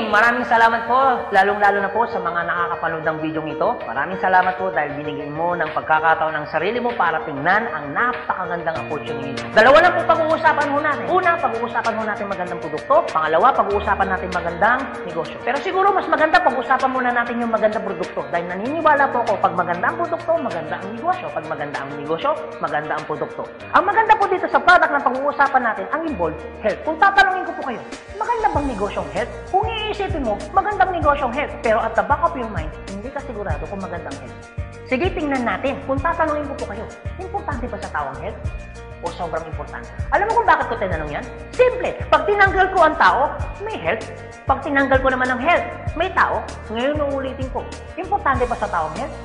maraming salamat po, lalong-lalo na po sa mga nakakapanood ng video ito. Maraming salamat po dahil binigyan mo ng pagkakataon ng sarili mo para tingnan ang napakagandang opportunity. Dalawa lang po pag-uusapan mo natin. Una, pag-uusapan mo natin magandang produkto. Pangalawa, pag-uusapan natin magandang negosyo. Pero siguro mas maganda pag-usapan muna natin yung magandang produkto. Dahil naniniwala po ako, pag maganda ang produkto, maganda ang negosyo. Pag maganda ang negosyo, maganda ang produkto. Ang maganda po dito sa product na pag-uusapan natin, ang involved health. Kung tatanungin ko po kayo, maganda bang negosyong health? Kung iisipin mo, magandang negosyong health. Pero at the back of your mind, hindi ka sigurado kung magandang health. Sige, tingnan natin. Kung tatanungin ko po kayo, importante ba sa tao ang health? O sobrang importante? Alam mo kung bakit ko tinanong yan? Simple. Pag tinanggal ko ang tao, may health. Pag tinanggal ko naman ang health, may tao. Ngayon uulitin ko, importante ba sa tao ang health?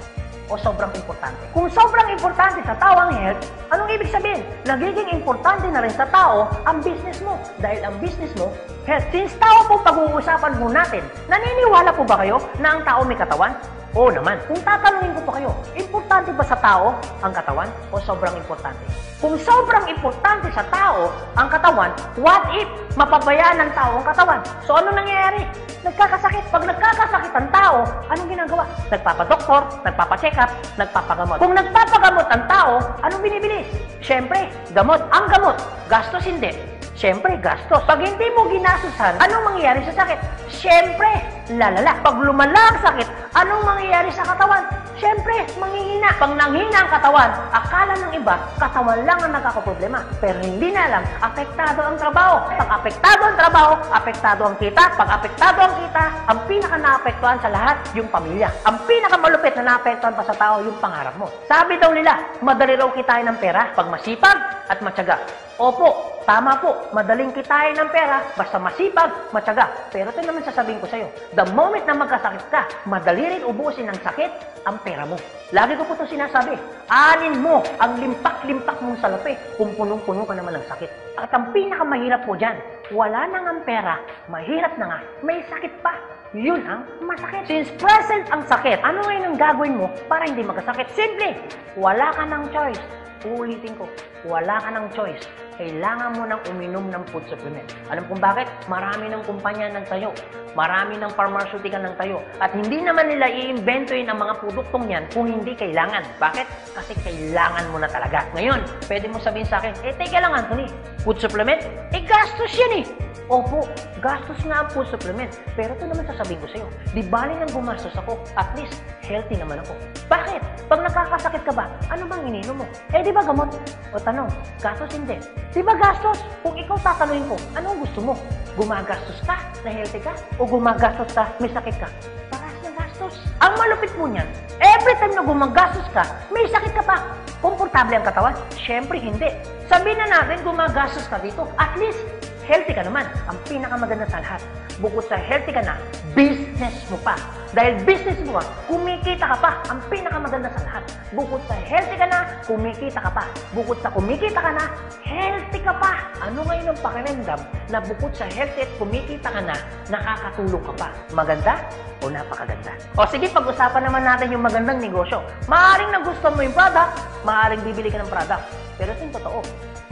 O sobrang importante? Kung sobrang importante sa tao ang health, anong ibig sabihin? Nagiging importante na rin sa tao ang business mo. Dahil ang business mo, health. Since tao po pag-uusapan po natin, naniniwala po ba kayo na ang tao may katawan? Oo naman. Kung tatanungin ko po kayo, importante ba sa tao ang katawan o sobrang importante? Kung sobrang importante sa tao ang katawan, what if mapabayaan ng tao ang katawan? So ano nangyayari? Nagkakasakit. Pag nagkakasakit ang tao, anong ginagawa? Nagpapadoktor, nagpapacheck up, nagpapagamot. Kung nagpapagamot ang tao, anong binibili? Siyempre, gamot. Ang gamot, gastos hindi. Siyempre, gastos. Pag hindi mo ginastusan, anong mangyayari sa sakit? Siyempre, lalala. Pag lumala ang sakit, anong mangyayari sa katawan? Siyempre, manghihina. Pag nanghina ang katawan, akala ng iba, katawan lang ang nagkakaproblema. Pero hindi na alam, apektado ang trabaho. Pag apektado ang trabaho, apektado ang kita. Pag apektado ang kita, ang pinaka-naapektuhan sa lahat, yung pamilya. Ang pinaka-malupit na naapektuhan pa sa tao, yung pangarap mo. Sabi daw nila, madali raw kitain ng pera pag masipag at matyaga. Opo, tama po, madaling kitain ng pera, basta masipag, matyaga. Pero ito naman sasabihin ko sa'yo, the moment na magkasakit ka, madali rin ubusin ng sakit ang pera mo. Lagi ko po ito sinasabi, anin mo ang limpak-limpak mong salapi kung punong-puno ka naman ng sakit. At ang pinakamahirap po dyan, wala nang ang pera, mahirap na nga, may sakit pa. Yun ang masakit. Since present ang sakit, ano ngayon ang gagawin mo para hindi magkasakit? Simple, wala ka ng choice. Uulitin ko, wala ka ng choice. Kailangan mo nang uminom ng food supplement. Alam kung bakit? Marami ng kumpanya ng tayo. Marami ng pharmaceutical ng tayo. At hindi naman nila i-inventoyin ang mga produktong yan kung hindi kailangan. Bakit? Kasi kailangan mo na talaga. Ngayon, pwede mo sabihin sa akin, teka lang Anthony, food supplement? Gastos yan eh. Opo, gastos nga ang food supplement. Pero ito naman sasabihin ko sa'yo, di bali nang gumastos ako, at least healthy naman ako. Bakit? Pag nakakasakit ka ba, ano bang ininom mo? Di ba gamot? O tanong, gastos hindi. Di ba gastos? Kung ikaw tatanungin ko, anong gusto mo? Gumagastos ka na healthy ka? O gumagastos ka, may sakit ka? Parehas ng gastos. Ang malupit mo niyan, every time na gumagastos ka, may sakit ka pa. Komportable ang katawan? Siyempre hindi. Sabihin na natin gumagastos ka dito, at least healthy ka naman. Ang pinakamaganda sa lahat, bukod sa healthy ka na, business mo pa. Dahil business mo, kumikita ka pa. Ang pinakamaganda sa lahat, bukod sa healthy ka na, kumikita ka pa. Bukod sa kumikita ka na, healthy ka pa. Ano ngayon ang pakiramdam na bukod sa healthy at kumikita ka na, nakakatulong ka pa? Maganda o napakaganda? O sige, pag-usapan naman natin yung magandang negosyo. Maaaring nagustuhan mo yung product, maaaring bibili ka ng product. Pero ito yung totoo,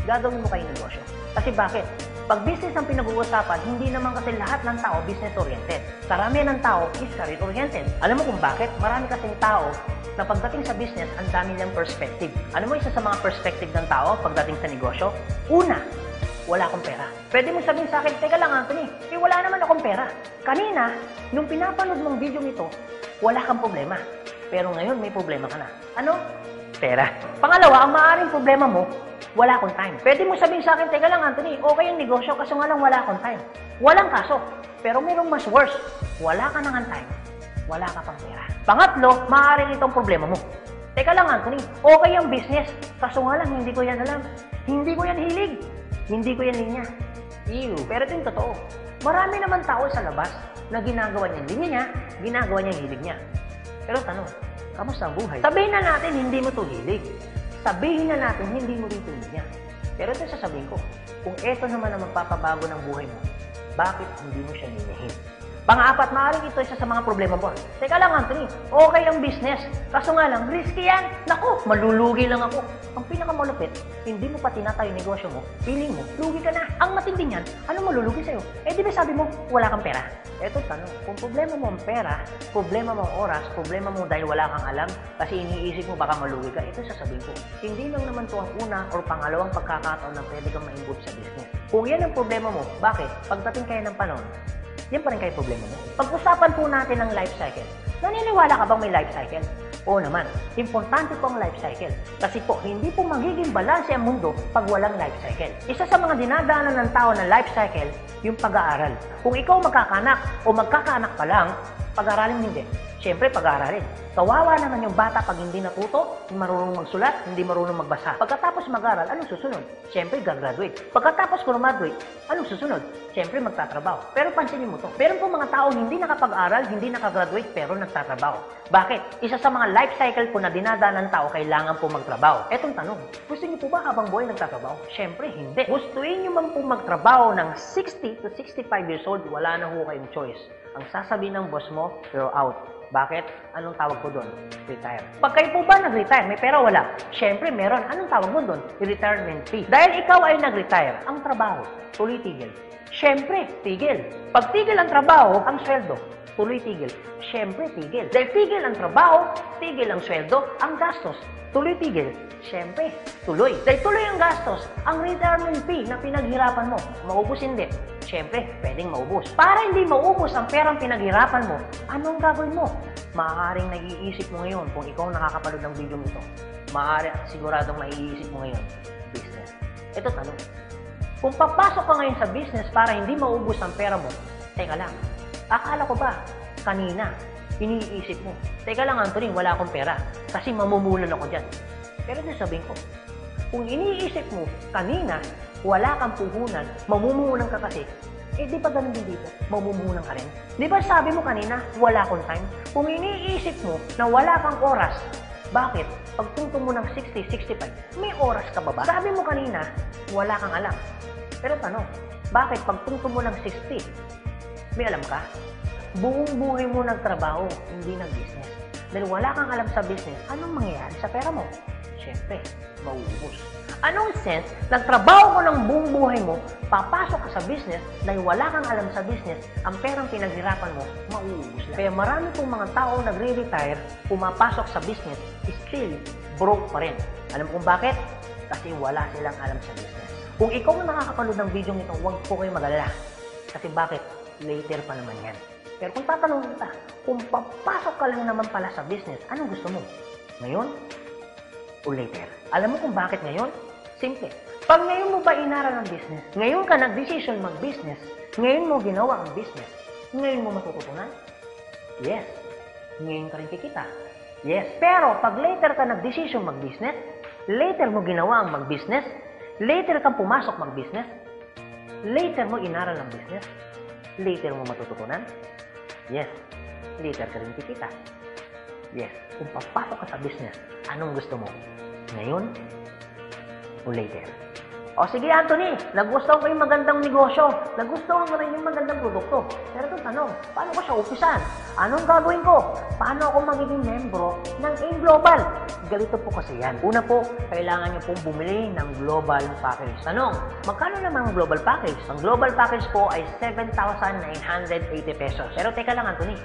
gagawin mo kayo negosyo. Kasi bakit? Pag business ang pinag-uusapan, hindi naman kasi lahat ng tao business-oriented. Karamihan ng tao is career-oriented. Alam mo kung bakit? Marami kasing tao na pagdating sa business, ang dami niyang perspective. Alam mo isa sa mga perspective ng tao pagdating sa negosyo? Una, wala akong pera. Pwede mo sabihin sa akin, teka lang Anthony, wala naman akong pera. Kanina, nung pinapanood mong video nito, wala kang problema. Pero ngayon, may problema ka na. Ano? Pera. Pangalawa, ang maaaring problema mo, wala akong time. Pwede mo sabihin sa akin, teka lang Anthony, okay ang negosyo kaso nga lang wala akong time. Walang kaso. Pero mayroong mas worse. Wala ka nang time. Wala ka pang pera. Pangatlo, maaaring itong problema mo. Teka lang Anthony, okay ang business. Kaso nga lang, hindi ko yan alam. Hindi ko yan hilig. Hindi ko yan linya. Ew. Pero ito yung totoo. Marami naman tao sa labas na ginagawa niya linya niya, ginagawa niya hilig niya. Pero tanong, kamusta ang buhay? Sabihin na natin, hindi mo to hilig. Sabihin na natin, hindi mo rin tuloy niya. Pero ito sasabihin ko, kung ito naman ang magpapabago ng buhay mo, bakit hindi mo siya ninihin? Pang-apat, maaaring ito isa sa mga problema mo. Teka lang Anthony, okay ang business. Kaso nga lang, risky yan. Naku, malulugi lang ako. Ang pinakamalupit, hindi mo pa tinatayo yung negosyo mo, feeling mo, lugi ka na. Ang matindi niyan, ano malulugi sa'yo? Di ba sabi mo, wala kang pera? Eto tanong, kung problema mo ang pera, problema mo ang oras, problema mo dahil wala kang alam, kasi iniisip mo baka malugi ka, ito sasabihin ko. Hindi lang naman to ang una or pangalawang pagkakataon na pwede kang ma-involve sa business. Kung yan ang problema mo, bakit? Pagdating kayo ng panahon, yan pa rin kayo problema mo. Pag-usapan po natin ang life cycle. Naniniwala ka bang may life cycle? Oo naman, importante po ang life cycle. Kasi po, hindi po magiging balanse ang mundo pag walang life cycle. Isa sa mga dinadaanan ng tao ng life cycle, yung pag-aaral. Kung ikaw magkakanak o magkakaanak pa lang, pag-aralin hindi. Siyempre, pag-aaralin. Kawawa naman yung bata pag hindi natuto, hindi marunong magsulat, hindi marunong magbasa. Pagkatapos mag-aral, anong susunod? Siyempre, gagraduate. Pagkatapos graduate, anong susunod? Siyempre, magtatrabaho. Pero pansinin mo to. Meron po mga tao hindi nakapag-aral, hindi nakagraduate, pero nagtatrabaho. Bakit? Isa sa mga life cycle po na dinadaan ng tao, kailangan po magtrabaho. Etong tanong, gusto niyo po ba habang buhay nagtatrabaho? Siyempre, hindi. Gustuin niyo man po magtrabaho ng 60 to 65 years old, wala na ho kayong choice. Ang sasabihin ng boss mo, you're out. Bakit? Anong tawag ko doon? Retire. Pag kayo po ba nag-retire, may pera wala? Siyempre, meron. Anong tawag mo doon? Retirement fee. Dahil ikaw ay nag-retire, ang trabaho, tuloy tigil. Siyempre, tigil. Pag tigil ang trabaho, ang sweldo, tuloy tigil. Siyempre, tigil. Dahil tigil ang trabaho, tigil ang sweldo, ang gastos, tuloy tigil. Siyempre, tuloy. Dahil tuloy ang gastos, ang retirement fee na pinaghirapan mo, maubos hindi. Siyempre, pwedeng maubos. Para hindi maubos ang perang pinaghirapan mo, anong gagawin mo? Maaaring naiisip mo ngayon kung ikaw nakakapanood ng video nito. Maaaring siguradong naiisip mo ngayon, business. Ito tanong. Kung papasok ka ngayon sa business para hindi maubos ang pera mo, teka lang, akala ko ba, kanina, iniisip mo, teka lang Anthony, wala akong pera kasi mamumulan ako dyan. Pero sasabihin ko, kung iniisip mo, kanina, wala kang puhunan, mamumuhunan ka kasi, di ba ganun din dito? Mamumuhunan ka rin? Di ba sabi mo kanina, wala akong time? Kung iniisip mo na wala kang oras, bakit? Pagtungtong mo ng 60, 65, may oras ka ba ba? Sabi mo kanina, wala kang alam. Pero tanong, bakit pagtungtong mo ng 60, may alam ka? Buong buhay mo nagtrabaho, hindi nag-business. Dahil wala kang alam sa business, anong mangyayari sa pera mo? Siyempre, mauubos. Anong sense, nagtrabaho mo ng buong buhay mo, papasok ka sa business, dahil wala kang alam sa business, ang perang pinaghirapan mo, mauubos lang. Kaya marami pong mga tao nagre-retire, pumapasok sa business, still broke pa rin. Alam kung bakit? Kasi wala silang alam sa business. Kung ikaw ang nakakapanood ng video nito, huwag po kayo mag-alala. Kasi bakit? Later pa naman yan. Pero kung tatanungin kita, kung papasok ka lang naman pala sa business, anong gusto mo? Ngayon o later? Alam mo kung bakit ngayon? Simple. Pag ngayon mo ba inaral ang business, ngayon ka nag-decision mag-business, ngayon mo ginawa ang business, ngayon mo matututunan? Yes. Ngayon ka rin kikita? Yes. Pero pag later ka nag-decision mag-business, later mo ginawa ang mag-business, later kang pumasok mag-business, later mo inaral ang business, later mo matututunan? Yes. Later ka rin kikita? Yes. Kung papasok ka sa business, anong gusto mo? Ngayon o later? O sige Anthony, nagustuhan ko yung magandang negosyo, nagustuhan ko rin yung magandang produkto. Pero ito tanong, paano ko siya umpisan? Anong gagawin ko? Paano ako magiging membro ng AIM Global? Ganito po kasi yan. Una po, kailangan nyo pong bumili ng global package. Tanong, magkano naman ang global package? Ang global package po ay 7,980 pesos. Pero teka lang Anthony,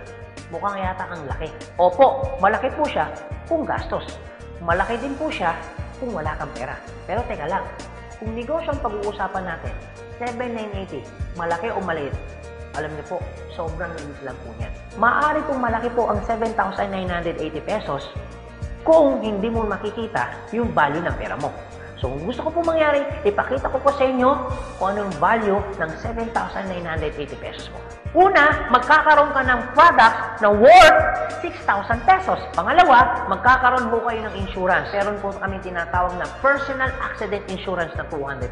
mukhang yata ang laki. Opo, malaki po siya kung gastos. Malaki din po siya kung wala kang pera. Pero teka lang, kung negosyo ang pag-uusapan natin, 7,980, malaki o maliit? Alam niyo po, sobrang liit lang po niyan. Maaari pong malaki po ang 7,980 pesos kung hindi mo makikita yung value ng pera mo. So, kung gusto ko po mangyari, ipakita ko po sa inyo kung anong value ng 7,980 pesos mo. Una, magkakaroon ka ng product na worth 6,000 pesos. Pangalawa, magkakaroon po kayo ng insurance. Meron po kami tinatawag na personal accident insurance na 200,000,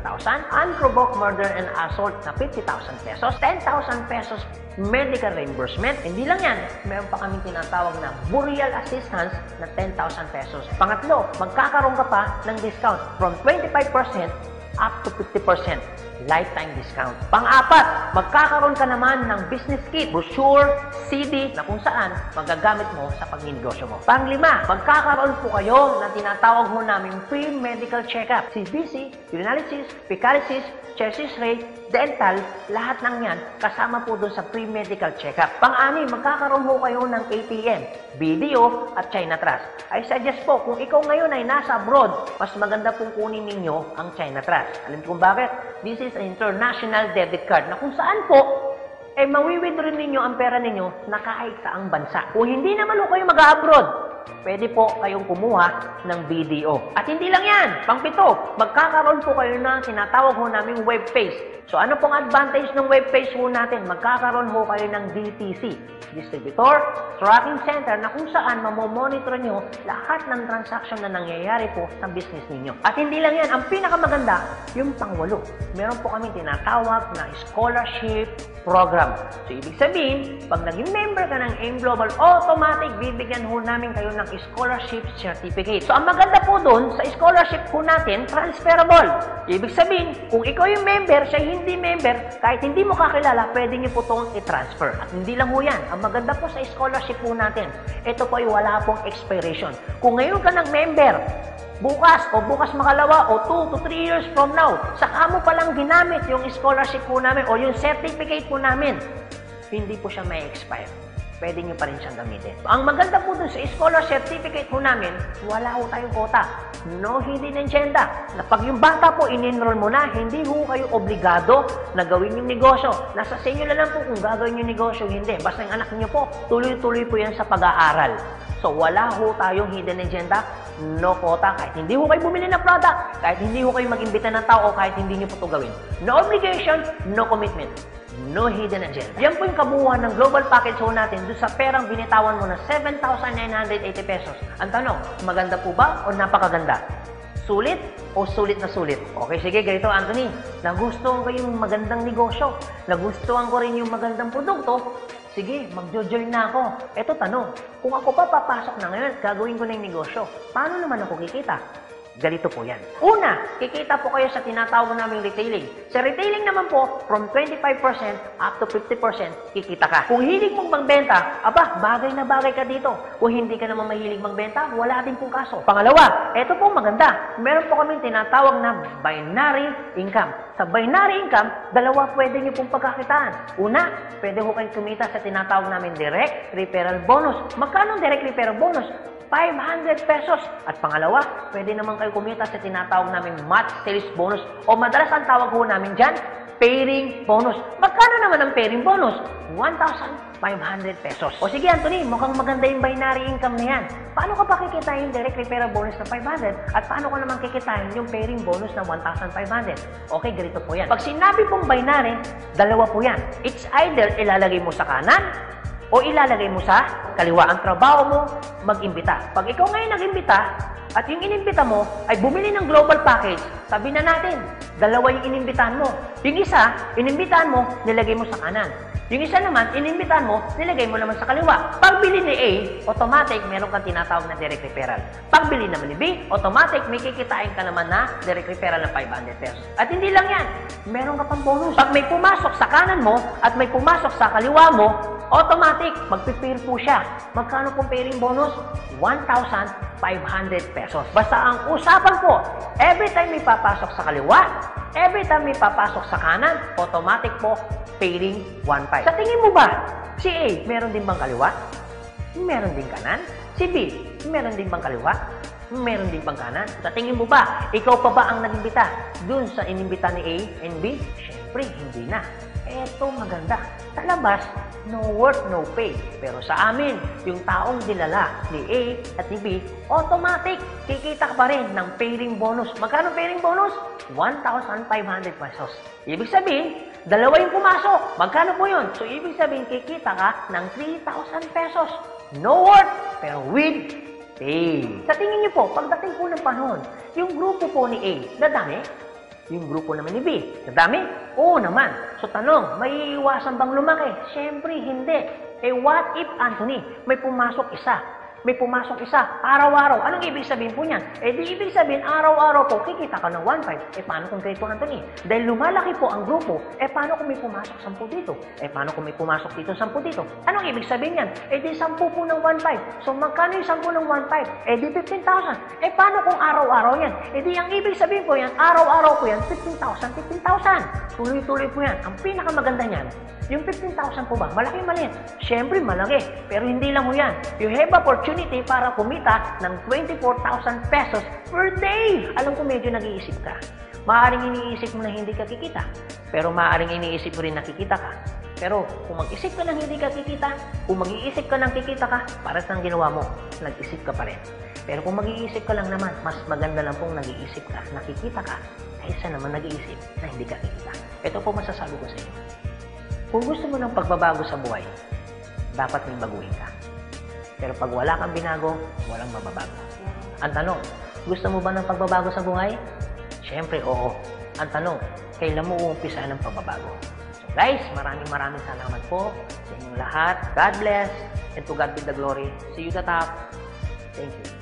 unprovoked murder and assault na 50,000 pesos, 10,000 pesos medical reimbursement. Hindi lang yan, meron pa kami tinatawag na burial assistance na 10,000 pesos. Pangatlo, magkakaroon ka pa ng discount from 25% up to 50%. Lifetime discount. Pang-apat, magkakaroon ka naman ng business kit, brochure, CD na kung saan magagamit mo sa pagninegosyo mo. Pang-lima, magkakaroon po kayo na tinatawag mo namin free medical check-up. CBC, urinalysis, fecalysis, chest x-ray, dental, lahat ng yan kasama po doon sa free medical check-up. Pang-anim, magkakaroon ho kayo ng ATM, BDO at China Trust. I suggest po, kung ikaw ngayon ay nasa abroad, mas maganda pong kunin ninyo ang China Trust. Alam kung bakit? This is an international debit card na kung saan po mawi-withdraw ninyo ang pera ninyo na kahit saang bansa. Kung hindi naman ho kayo mag-abroad, pwede po kayong kumuha ng BDO. At hindi lang yan, pang-pito, magkakaroon po kayo ng tinatawag ho naming web page. So ano pong advantage ng web page ho natin? Magkakaroon ho kayo ng DTC, Distributor Tracking Center, na kung saan mamomonitor nyo lahat ng transaction na nangyayari po sa business ninyo. At hindi lang yan, ang pinakamaganda, yung pang-walo. Meron po kami tinatawag na scholarship program. So ibig sabihin, pag naging member ka ng AIM Global, automatic bibigyan ho namin kayo ng scholarship certificate. So ang maganda po doon, sa scholarship po natin, transferable. Ibig sabihin, kung ikaw yung member, siya hindi member, kahit hindi mo kakilala, pwede niyo po itong i-transfer. At hindi lang ho yan. Ang maganda po sa scholarship po natin, ito po ay wala pong expiration. Kung ngayon ka ng member, bukas o bukas makalawa o 2 to 3 years from now, saka mo palang ginamit yung scholarship po namin o yung certificate po namin, hindi po siya may expire. Pwede nyo pa rin siyang gamitin. Ang maganda po dun sa scholar certificate po namin, wala ho tayong quota. No hidden agenda. Na pag yung bata po in-enroll mo na, hindi ho kayo obligado na gawin yung negosyo. Nasa sa inyo na lang po kung gagawin yung negosyo, hindi. Basta yung anak niyo po, tuloy-tuloy po yan sa pag-aaral. So wala ho tayong hidden agenda, no quota. Kahit hindi ho kayo bumili ng product, kahit hindi ho kayo mag-imbita ng tao, kahit hindi nyo po ito gawin. No obligation, no commitment. No hidden agenda. Yan po yung kabuuan ng global package ho natin doon sa perang binitawan mo na 7,980 pesos. Ang tanong, maganda po ba o napakaganda? Sulit o sulit na sulit? Okay, sige, ganito Anthony. Nagustuhan ko yung magandang negosyo. Nagustuhan ko rin yung magandang produkto. Sige, magjo-join na ako. Eto tanong, kung ako pa papasok na ngayon at gagawin ko na yung negosyo, paano naman ako kikita? Ganito po yan. Una, kikita po kayo sa tinatawag naming retailing. Sa retailing naman po, from 25% up to 50% kikita ka. Kung hilig mong magbenta, aba, bagay na bagay ka dito. Kung hindi ka naman mahilig magbenta, wala din pong kaso. Pangalawa, eto po maganda. Meron po kaming tinatawag na binary income. Sa binary income, dalawa pwede nyo pong pagkakitaan. Una, pwede ho kayong kumita sa tinatawag namin direct referral bonus. Magkano direct referral bonus? 500 pesos. At pangalawa, pwede naman kayo kumita sa tinatawag namin match sales bonus o madalas ang tawag ho namin dyan, pairing bonus. Magkano naman ang pairing bonus? 1,500 pesos. O sige Anthony, mukhang maganda yung binary income na yan. Paano ka pa kikitain yung direct referral bonus na 500 at paano ko naman kikitain yung pairing bonus na 1,500? Okay, ganito po yan. Pag sinabi pong binary, dalawa po yan. It's either ilalagay mo sa kanan o ilalagay mo sa kaliwa. Ang trabaho mo, mag-imbita. Pag ikaw ngayon nag-imbita, at yung inimbita mo ay bumili ng global package, sabi na natin, dalawa yung inimbitahan mo. Yung isa, inimbitahan mo, nilagay mo sa kanan. Yung isa naman, inimbitahan mo, nilagay mo naman sa kaliwa. Pagbili ni A, automatic, meron kang tinatawag na direct referral. Pagbili naman ni B, automatic, may kikitain ka naman na direct referral ng 500 pesos. At hindi lang yan, meron ka pang bonus. Pag may pumasok sa kanan mo at may pumasok sa kaliwa mo, automatic, magpipair po siya. Magkano pong pairing bonus? 1,500 pesos. Basta ang usapan po, every time may papasok sa kaliwa, every time may papasok sa kanan, automatic po, pairing 1,500. Sa tingin mo ba, si A, meron din bang kaliwa? Meron din kanan? Si B, meron din bang kaliwa? Meron din bang kanan? Sa tingin mo ba, ikaw pa ba ang nag-imbita dun sa inimbita ni A and B? Siyempre, hindi na. Eto maganda. Sa labas, no work, no pay. Pero sa amin, yung taong dinala ni A at ni B, automatic, kikita ka pa rin ng pairing bonus. Magkano pairing bonus? 1,500 pesos. Ibig sabihin, dalawa yung pumasok. Magkano po yun? So, ibig sabihin, kikita ka ng 3,000 pesos. No work, pero with pay. Sa tingin niyo po, pagdating po ng panahon, yung grupo po ni A, dadami? Yung grupo naman ni B, nadami? Oo naman. So tanong, may iwasan bang lumaki? Siyempre, hindi. Eh what if, Anthony, may pumasok isa? may pumasok isa, araw-araw. Anong ibig sabihin po niyan? Eh di ibig sabihin, araw-araw po, kikita ka ng 1.5. Eh paano kung ganito, Anthony? Dahil lumalaki po ang grupo, eh paano kung may pumasok 10 dito? Eh paano kung may pumasok dito 10 dito? Anong ibig sabihin yan? Eh di 10 po ng 1.5. So magkano yung 10 ng 1.5? Eh di 15,000. Eh paano kung araw-araw yan? Eh di ang ibig sabihin po yan, araw-araw po yan, 15,000, 15,000. Tuloy-tuloy po yan. Ang pinakamaganda niyan, yung 15,000 po ba? Malaki maliit? Siyempre malaki. Pero hindi lang mo yan. You have opportunity para kumita ng 24,000 pesos per day. Alam ko medyo nag-iisip ka. Maaaring iniisip mo na hindi ka kikita. Pero maaaring iniisip mo rin na kikita ka. Pero kung mag-isip ka ng hindi ka kikita, kung mag-iisip ka ng kikita ka, para sa ginawa mo, nag-isip ka pa rin. Pero kung mag-iisip ka lang naman, mas maganda lang pong nag-iisip ka, nakikita ka, kaysa naman nag-iisip na hindi ka kikita. Ito po masasabi ko sa inyo. Kung gusto mo ng pagbabago sa buhay, dapat may baguhin ka. Pero pag wala kang binago, walang mababago. Ang tanong, gusto mo ba ng pagbabago sa buhay? Siyempre, oo. Ang tanong, kailan mo uumpisa ng pagbabago? So guys, maraming salamat po sa inyong lahat. God bless, and to God be the glory. See you at the top. Thank you.